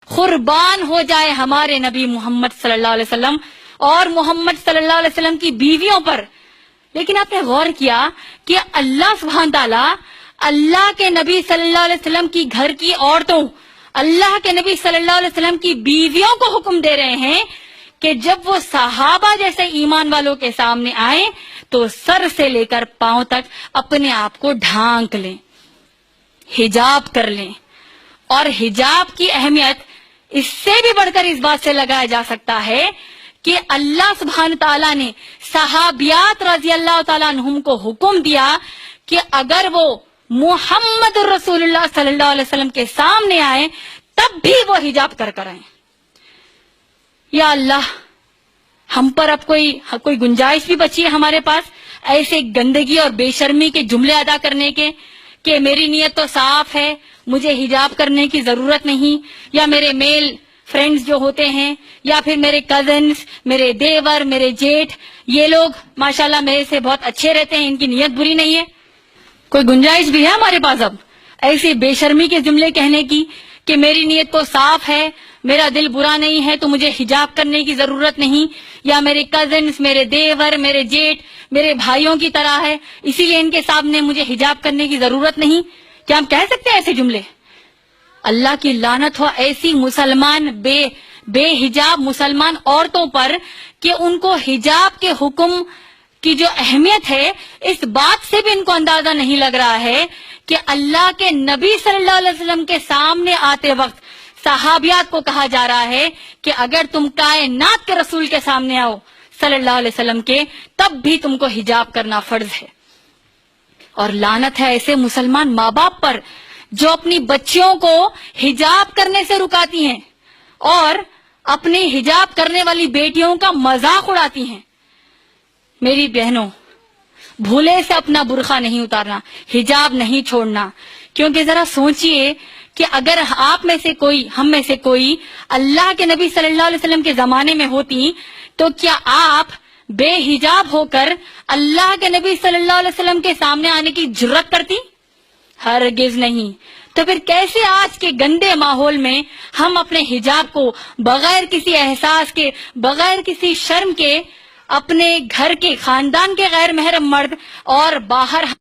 قربان ہو جائے ہمارے نبی محمد صلی اللہ علیہ وسلم اور محمد صلی اللہ علیہ وسلم کی بیویوں پر. لیکن آپ نے غور کیا کہ اللہ سبحانہ تعالیٰ اللہ کے نبی صلی اللہ علیہ وسلم کی گھر کی عورتوں، اللہ کے نبی صلی اللہ علیہ وسلم کی بیویوں کو حکم دے رہے ہیں کہ جب وہ صحابہ جیسے ایمان والوں کے سامنے آئیں تو سر سے لے کر پاؤں تک اپنے آپ کو ڈھانک لیں، حجاب کر لیں. اور حجاب کی اہمیت اس سے بھی بڑھ کر اس بات سے لگایا جا سکتا ہے کہ اللہ سبحانہ تعالیٰ نے صحابیات رضی اللہ تعالیٰ عنہم کو حکم دیا کہ اگر وہ محمد رسول اللہ صلی اللہ علیہ وسلم کے سامنے آئیں تب بھی وہ حجاب کر کر آئیں. یا اللہ، ہم پر اب کوئی گنجائش بھی بچی ہے ہمارے پاس ایسے گندگی اور بے شرمی کے جملے ادا کرنے کے کہ میری نیت تو صاف ہے، مجھے حجاب کرنے کی ضرورت نہیں، یا میرے میل فرینڈز جو ہوتے ہیں یا پھر میرے کزنز، میرے دیور، میرے جیٹھ، یہ لوگ ماشاءاللہ میرے سے بہت اچھے رہتے ہیں، ان کی نیت بری نہیں ہے. کوئی گنجائش بھی ہے ہمارے پاس اب ایسے بے شرمی کے جملے کہنے کی کہ میری نیت تو صاف ہے، میرا دل برا نہیں ہے تو مجھے حجاب کرنے کی ضرورت نہیں، یا میرے کزنز، میرے دیور، میرے جیٹھ میرے بھائیوں کی طرح ہے اسی لیے ان کے سامنے مجھے حجاب کرنے کی ضرورت نہیں؟ کیا ہم کہہ سکتے ہیں ایسے جملے؟ اللہ کی لعنت ہو ایسی مسلمان بے حجاب مسلمان عورتوں پر کہ ان کو حجاب کے حکم کی جو اہمیت ہے اس بات سے بھی ان کو اندازہ نہیں لگ رہا ہے کہ اللہ کے نبی صلی اللہ علیہ وسلم کے سامنے آتے وقت صحابیات کو کہا جا رہا ہے کہ اگر تم کائنات کے رسول کے سامنے آؤ صلی اللہ علیہ وسلم کے تب بھی تم کو حجاب کرنا فرض ہے. اور لعنت ہے ایسے مسلمان ماں باپ پر جو اپنی بچیوں کو حجاب کرنے سے رکاتی ہیں اور اپنی حجاب کرنے والی بیٹیوں کا مذاق اڑاتی ہیں. میری بہنوں، بھولے سے اپنا برقع نہیں اتارنا، حجاب نہیں چھوڑنا، کیونکہ ذرا سوچئے کہ اگر آپ میں سے کوئی، ہم میں سے کوئی اللہ کے نبی صلی اللہ علیہ وسلم کے زمانے میں ہوتی تو کیا آپ بے حجاب ہو کر اللہ کے نبی صلی اللہ علیہ وسلم کے سامنے آنے کی جرت کرتی؟ ہرگز نہیں. تو پھر کیسے آج کے گندے ماحول میں ہم اپنے حجاب کو بغیر کسی احساس کے، بغیر کسی شرم کے اپنے گھر کے، خاندان کے غیر محرم مرد اور باہر